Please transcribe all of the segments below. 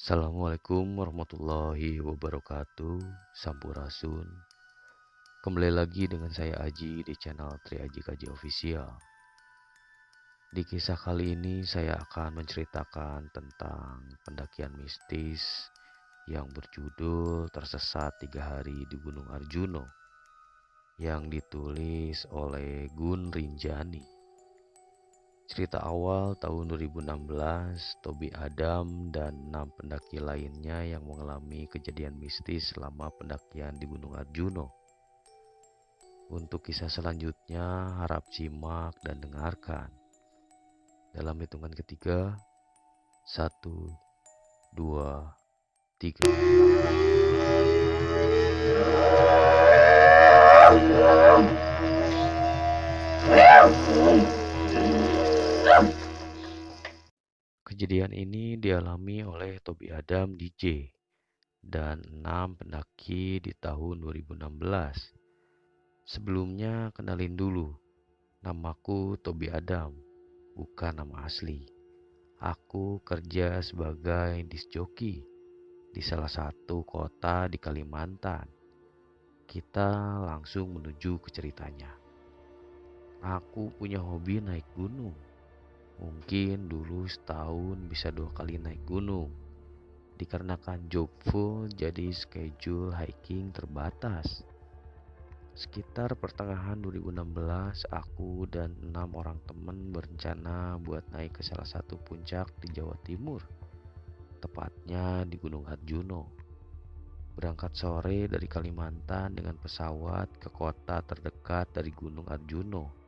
Assalamualaikum warahmatullahi wabarakatuh. Sampurasun. Kembali lagi dengan saya Aji di channel Tri Aji Kaji Official. Di kisah kali ini saya akan menceritakan tentang pendakian mistis yang berjudul Tersesat 3 Hari di Gunung Arjuno yang ditulis oleh Gun Rinjani. Cerita awal tahun 2016, Tobi Adam dan 6 pendaki lainnya yang mengalami kejadian mistis selama pendakian di Gunung Arjuno. Untuk kisah selanjutnya, harap simak dan dengarkan. Dalam hitungan ketiga, 1, 2, 3. Kejadian ini dialami oleh Tobi Adam DJ dan 6 pendaki di tahun 2016. Sebelumnya kenalin dulu, namaku Tobi Adam, bukan nama asli. Aku kerja sebagai disc jockey di salah satu kota di Kalimantan. Kita langsung menuju ke ceritanya. Aku punya hobi naik gunung. Mungkin dulu setahun bisa 2 kali naik gunung. Dikarenakan job full, jadi schedule hiking terbatas. Sekitar pertengahan 2016, aku dan 6 orang teman berencana buat naik ke salah satu puncak di Jawa Timur, tepatnya di Gunung Arjuno. Berangkat sore dari Kalimantan dengan pesawat ke kota terdekat dari Gunung Arjuno.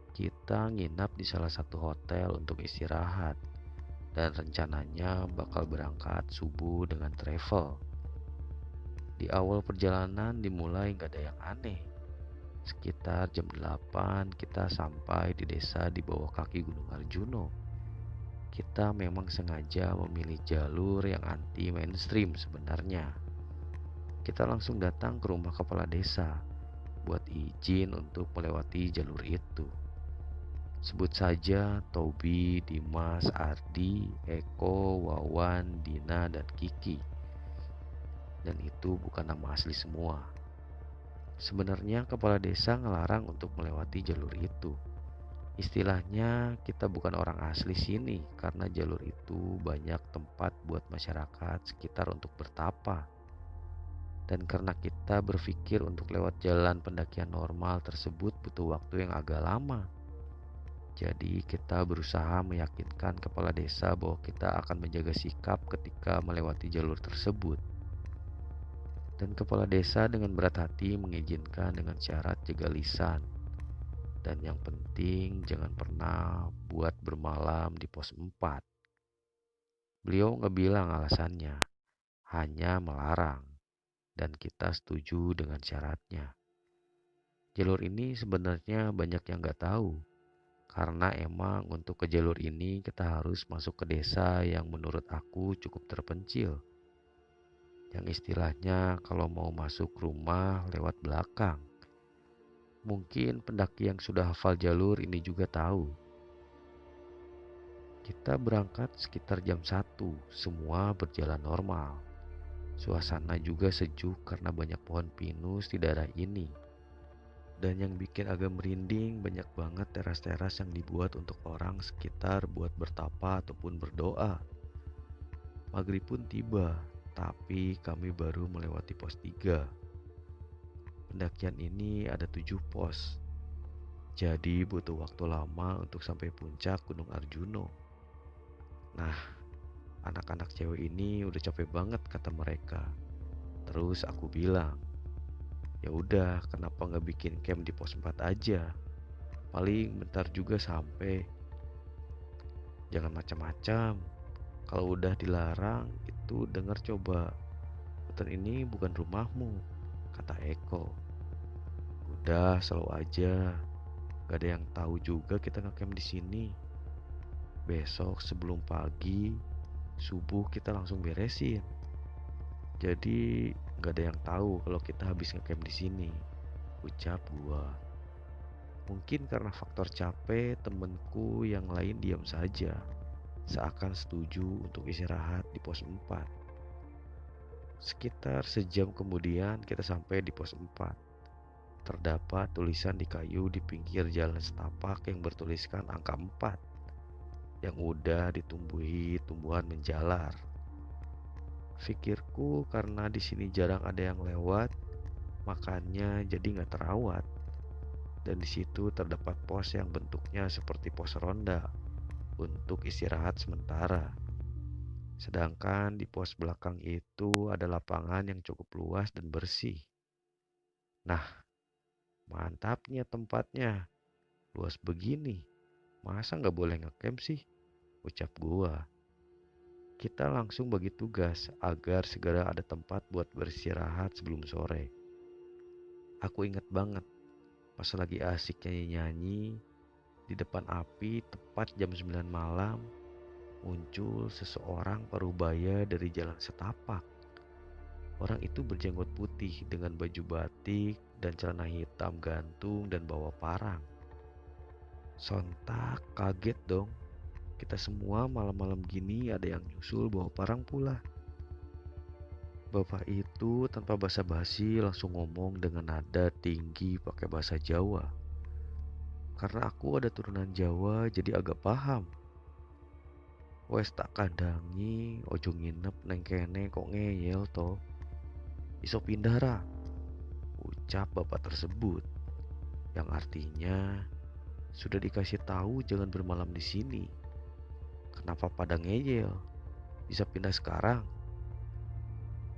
Kita nginap di salah satu hotel untuk istirahat dan rencananya bakal berangkat subuh dengan travel. Di awal perjalanan dimulai gak ada yang aneh. Sekitar jam 8 kita sampai di desa di bawah kaki Gunung Arjuno. Kita memang sengaja memilih jalur yang anti mainstream sebenarnya. Kita langsung datang ke rumah kepala desa buat izin untuk melewati jalur itu. Sebut saja Tobi, Dimas, Ardi, Eko, Wawan, Dina, dan Kiki. Dan itu bukan nama asli semua. Sebenarnya kepala desa ngelarang untuk melewati jalur itu. Istilahnya kita bukan orang asli sini karena jalur itu banyak tempat buat masyarakat sekitar untuk bertapa. Dan karena kita berpikir untuk lewat jalan pendakian normal tersebut butuh waktu yang agak lama. Jadi kita berusaha meyakinkan kepala desa bahwa kita akan menjaga sikap ketika melewati jalur tersebut. Dan kepala desa dengan berat hati mengizinkan dengan syarat jaga lisan. Dan yang penting jangan pernah buat bermalam di pos 4. Beliau nggak bilang alasannya, hanya melarang. Dan kita setuju dengan syaratnya. Jalur ini sebenarnya banyak yang nggak tahu. Karena emang untuk ke jalur ini kita harus masuk ke desa yang menurut aku cukup terpencil. Yang istilahnya kalau mau masuk rumah lewat belakang. Mungkin pendaki yang sudah hafal jalur ini juga tahu. Kita berangkat sekitar jam 1, semua berjalan normal. Suasana juga sejuk karena banyak pohon pinus di daerah ini. Dan yang bikin agak merinding, banyak banget teras-teras yang dibuat untuk orang sekitar buat bertapa ataupun berdoa. Maghrib pun tiba, tapi kami baru melewati pos 3. Pendakian ini ada 7 pos. Jadi butuh waktu lama untuk sampai puncak Gunung Arjuno. Nah, anak-anak cewek ini udah capek banget kata mereka. Terus aku bilang, ya udah, kenapa nggak bikin camp di pos 4 aja? Paling bentar juga sampai. Jangan macam-macam. Kalau udah dilarang, itu dengar coba. Hutan ini bukan rumahmu, kata Eko. Udah, selalu aja. Gak ada yang tahu juga kita ngecamp di sini. Besok sebelum pagi, subuh kita langsung beresin. Jadi gak ada yang tahu kalau kita habis ngecamp di sini, ucap gua. Mungkin karena faktor capek, temenku yang lain diam saja. seakan setuju untuk istirahat di pos 4. Sekitar sejam kemudian kita sampai di pos 4. Terdapat tulisan di kayu di pinggir jalan setapak yang bertuliskan angka 4 yang udah ditumbuhi tumbuhan menjalar. Pikirku karena di sini jarang ada yang lewat, makanya jadi nggak terawat. Dan di situ terdapat pos yang bentuknya seperti pos ronda untuk istirahat sementara. Sedangkan di pos belakang itu ada lapangan yang cukup luas dan bersih. Nah, mantapnya tempatnya. Luas begini, masa nggak boleh ngecamp sih? Ucap gua. Kita langsung bagi tugas agar segera ada tempat buat beristirahat sebelum sore. Aku ingat banget pas lagi asik nyanyi-nyanyi di depan api tepat jam 9 malam muncul seseorang parubaya dari jalan setapak. Orang itu berjenggot putih dengan baju batik dan celana hitam gantung dan bawa parang. Sontak kaget dong. Kita semua malam-malam gini ada yang nyusul bawa parang pula. Bapak itu tanpa basa-basi langsung ngomong dengan nada tinggi pakai bahasa Jawa. Karena aku ada turunan Jawa jadi agak paham. Wes tak kandangi ojo nginep neng kene kok ngeyel to. Iso pindah ra, ucap bapak tersebut. Yang artinya sudah dikasih tahu jangan bermalam di sini. Kenapa pada ngeyel? Bisa pindah sekarang.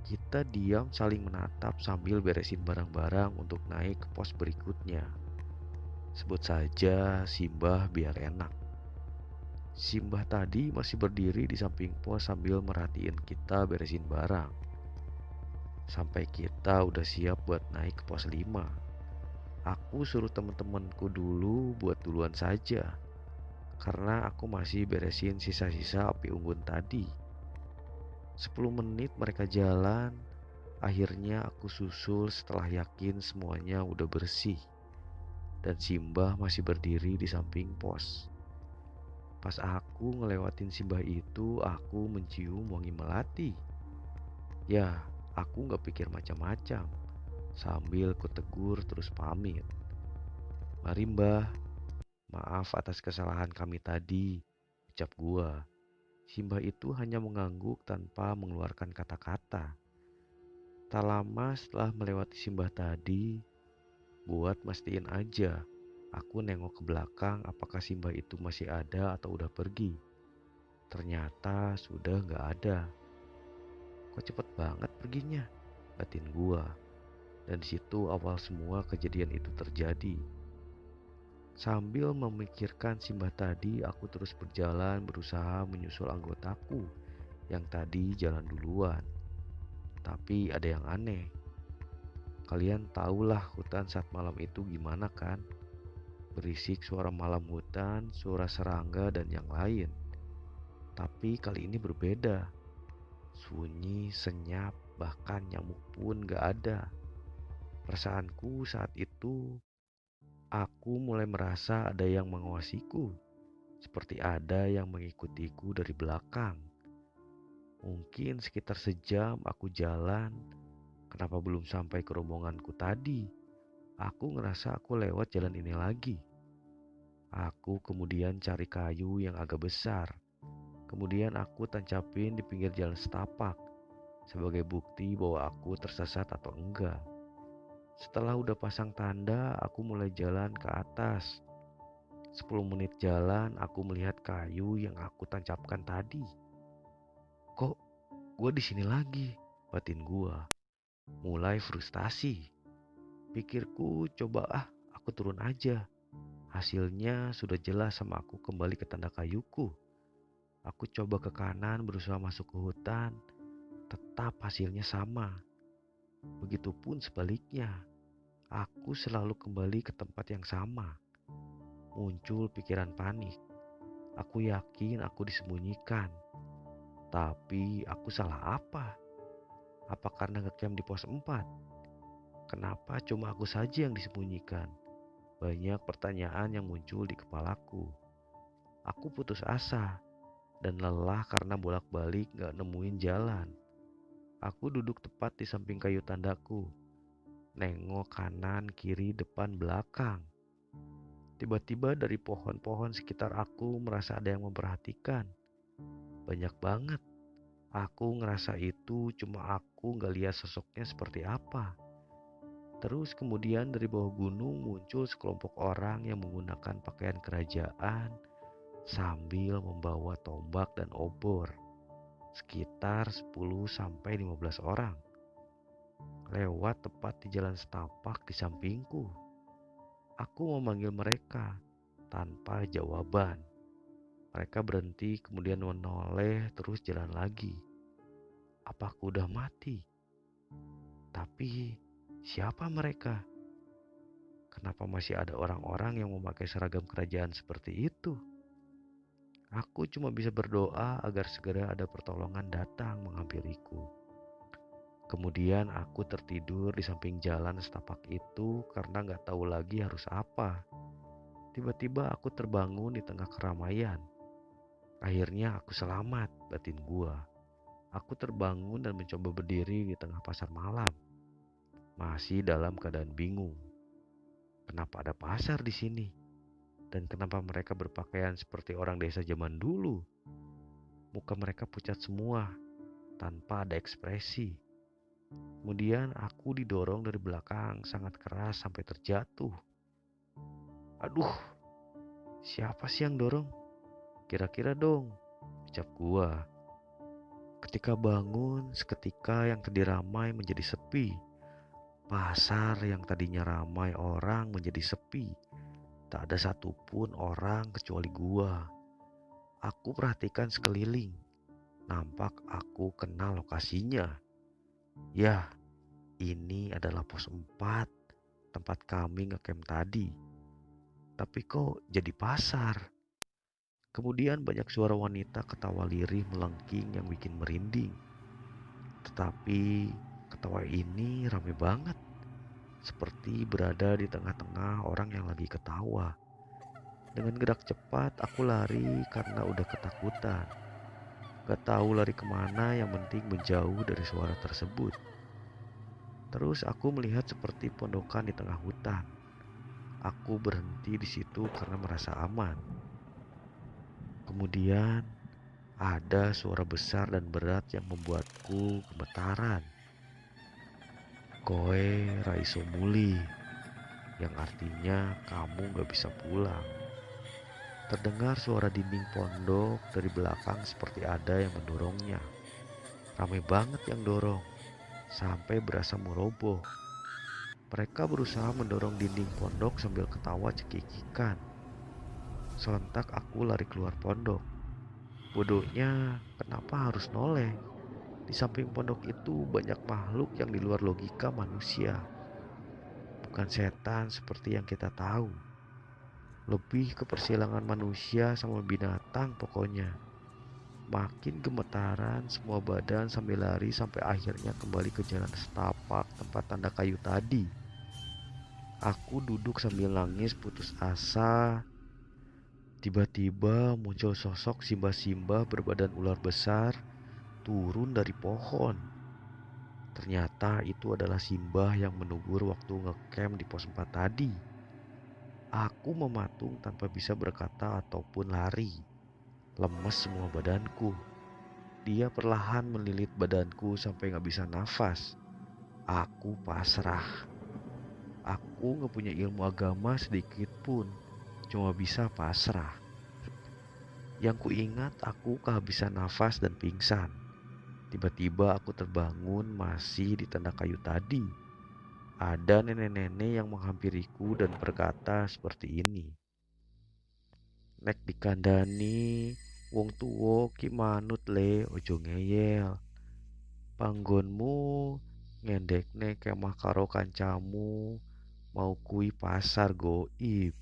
Kita diam saling menatap sambil beresin barang-barang untuk naik ke pos berikutnya. Sebut saja Simbah biar enak. Simbah tadi masih berdiri di samping pos sambil merhatiin kita beresin barang. Sampai kita udah siap buat naik ke pos 5. Aku suruh temen-temenku dulu buat duluan saja. Karena aku masih beresin sisa-sisa api unggun tadi. 10 menit mereka jalan. Akhirnya aku susul setelah yakin semuanya udah bersih. Dan Simbah masih berdiri di samping pos. Pas aku ngelewatin Simbah itu, aku mencium wangi melati. Ya, aku gak pikir macam-macam. Sambil kutegur terus pamit. Mari Mbah, maaf atas kesalahan kami tadi, ucap gua. Simbah itu hanya mengangguk tanpa mengeluarkan kata-kata. Tak lama setelah melewati Simbah tadi, buat mastiin aja, aku nengok ke belakang apakah Simbah itu masih ada atau udah pergi. Ternyata sudah gak ada. Kok cepet banget perginya? Batin gua. Dan di situ awal semua kejadian itu terjadi. Sambil memikirkan Simbah tadi, aku terus berjalan berusaha menyusul anggotaku yang tadi jalan duluan. Tapi ada yang aneh. Kalian tahulah hutan saat malam itu gimana kan? Berisik suara malam hutan, suara serangga dan yang lain. Tapi kali ini berbeda. Sunyi, senyap, bahkan nyamuk pun gak ada. Perasaanku saat itu, aku mulai merasa ada yang mengawasiku. Seperti ada yang mengikutiku dari belakang. Mungkin sekitar sejam aku jalan. Kenapa belum sampai ke rombonganku tadi? Aku ngerasa aku lewat jalan ini lagi. Aku kemudian cari kayu yang agak besar. Kemudian aku tancapin di pinggir jalan setapak. Sebagai bukti bahwa aku tersesat atau enggak. Setelah udah pasang tanda, aku mulai jalan ke atas. 10 menit jalan, aku melihat kayu yang aku tancapkan tadi. Kok gue di sini lagi? Batin gue. Mulai frustasi. Pikirku coba aku turun aja. Hasilnya sudah jelas sama aku kembali ke tanda kayuku. Aku coba ke kanan berusaha masuk ke hutan. Tetap hasilnya sama. Begitupun sebaliknya. Aku selalu kembali ke tempat yang sama. Muncul pikiran panik. Aku yakin aku disembunyikan. Tapi aku salah apa? Apa karena ngecamp di pos 4? Kenapa cuma aku saja yang disembunyikan? Banyak pertanyaan yang muncul di kepalaku. Aku putus asa. dan lelah karena bolak-balik gak nemuin jalan. Aku duduk tepat di samping kayu tandaku, nengok kanan, kiri, depan, belakang. Tiba-tiba dari pohon-pohon sekitar aku merasa ada yang memperhatikan. Banyak banget. Aku ngerasa itu, cuma aku gak lihat sosoknya seperti apa. Terus kemudian dari bawah gunung muncul sekelompok orang yang menggunakan pakaian kerajaan sambil membawa tombak dan obor. Sekitar 10-15 orang. Lewat tepat di jalan setapak di sampingku. Aku memanggil mereka tanpa jawaban. Mereka berhenti kemudian menoleh terus jalan lagi. Apa aku udah mati? Tapi siapa mereka? Kenapa masih ada orang-orang yang memakai seragam kerajaan seperti itu? Aku cuma bisa berdoa agar segera ada pertolongan datang menghampiriku. Kemudian aku tertidur di samping jalan setapak itu karena gak tahu lagi harus apa. Tiba-tiba aku terbangun di tengah keramaian. Akhirnya aku selamat, batin gua. Aku terbangun dan mencoba berdiri di tengah pasar malam. Masih dalam keadaan bingung. Kenapa ada pasar di sini? Dan kenapa mereka berpakaian seperti orang desa zaman dulu? Muka mereka pucat semua, tanpa ada ekspresi. Kemudian aku didorong dari belakang sangat keras sampai terjatuh. Aduh, siapa sih yang dorong? Kira-kira dong, ucap gua. Ketika bangun, seketika yang tadi ramai menjadi sepi. Pasar yang tadinya ramai orang menjadi sepi. Tak ada satupun orang kecuali gua. Aku perhatikan sekeliling. Nampak aku kenal lokasinya. Ya, ini adalah pos 4, tempat kami ngecamp tadi. Tapi kok jadi pasar? Kemudian banyak suara wanita ketawa lirih melengking yang bikin merinding. Tetapi ketawa ini rame banget. Seperti berada di tengah-tengah orang yang lagi ketawa. Dengan gerak cepat aku lari karena udah ketakutan. Gak tahu lari kemana, yang penting menjauh dari suara tersebut. Terus aku melihat seperti pondokan di tengah hutan. Aku berhenti di situ karena merasa aman. Kemudian ada suara besar dan berat yang membuatku gemetaran. Koe Raiso Muli, yang artinya kamu gak bisa pulang. Terdengar suara dinding pondok dari belakang seperti ada yang mendorongnya. Ramai banget yang dorong, sampai berasa mau roboh. Mereka berusaha mendorong dinding pondok sambil ketawa cekikikan. Sontak aku lari keluar pondok. Bodohnya, kenapa harus noleh? Di samping pondok itu banyak makhluk yang di luar logika manusia. Bukan setan seperti yang kita tahu. Lebih ke persilangan manusia sama binatang pokoknya. Makin gemetaran semua badan sambil lari sampai akhirnya kembali ke jalan setapak tempat tanda kayu tadi. Aku duduk sambil nangis putus asa. Tiba-tiba muncul sosok Simba-Simba berbadan ular besar turun dari pohon. Ternyata itu adalah Simba yang menegur waktu ngecamp di pos 4 tadi. Aku mematung tanpa bisa berkata ataupun lari. Lemes semua badanku. Dia perlahan melilit badanku sampai gak bisa nafas. Aku pasrah. Aku gak punya ilmu agama sedikit pun. Cuma bisa pasrah. Yang kuingat aku kehabisan nafas dan pingsan. Tiba-tiba aku terbangun masih di tanda kayu tadi. Ada nenek-nenek yang menghampiriku dan berkata seperti ini. Nek dikandani, wong tuwa ki manut le, ojo ngeyel. Panggonmu ngendekne kemah karo kancamu, mau kui pasar goib.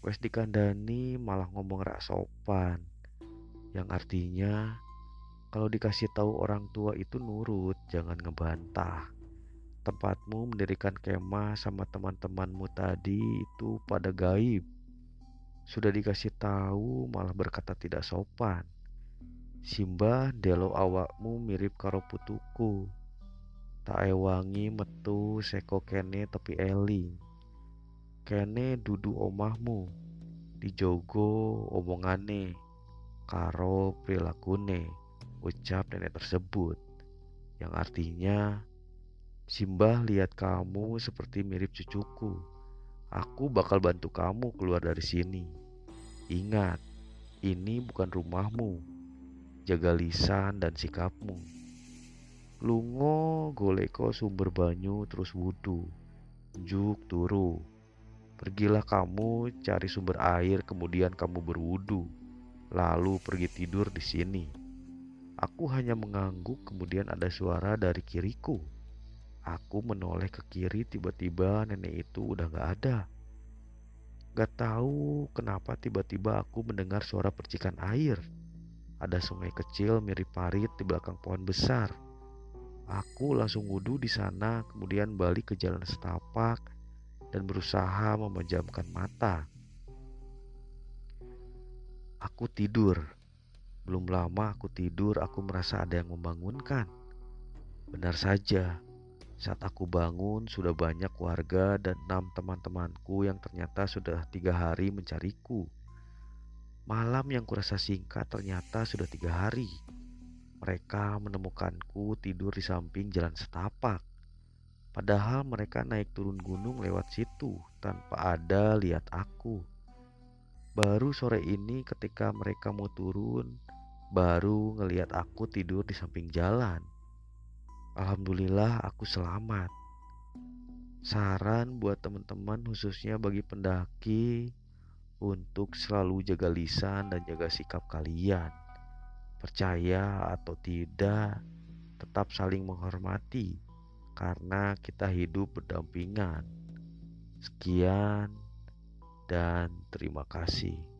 Wes dikandani malah ngomong rak sopan. Yang artinya kalau dikasih tahu orang tua itu nurut, jangan ngebantah. Tempatmu mendirikan kemah sama teman-temanmu tadi itu pada gaib. Sudah dikasih tahu malah berkata tidak sopan. Simbah delo awakmu mirip karo putuku. Tak ewangi metu seko kene tepi eling. Kene dudu omahmu, dijogo omongane karo prilakune, ucap nenek tersebut. Yang artinya, Simbah lihat kamu seperti mirip cucuku. Aku bakal bantu kamu keluar dari sini. Ingat, ini bukan rumahmu. Jaga lisan dan sikapmu. Lungo goleko sumber banyu terus wudu. Juk turu. Pergilah kamu cari sumber air kemudian kamu berwudu. Lalu pergi tidur di sini. Aku hanya mengangguk kemudian ada suara dari kiriku. Aku menoleh ke kiri tiba-tiba nenek itu udah gak ada. Gak tahu kenapa tiba-tiba aku mendengar suara percikan air. Ada sungai kecil mirip parit di belakang pohon besar. Aku langsung wudhu di sana, kemudian balik ke jalan setapak dan berusaha memejamkan mata. Aku tidur. Belum lama aku tidur, aku merasa ada yang membangunkan. Benar saja, saat aku bangun sudah banyak warga dan 6 teman-temanku yang ternyata sudah 3 hari mencariku. Malam yang kurasa singkat ternyata sudah 3 hari. Mereka menemukanku tidur di samping jalan setapak. Padahal mereka naik turun gunung lewat situ tanpa ada lihat aku. Baru sore ini ketika mereka mau turun, baru ngelihat aku tidur di samping jalan. Alhamdulillah aku selamat. Saran buat teman-teman khususnya bagi pendaki untuk selalu jaga lisan dan jaga sikap kalian. Percaya atau tidak, tetap saling menghormati karena kita hidup berdampingan. Sekian dan terima kasih.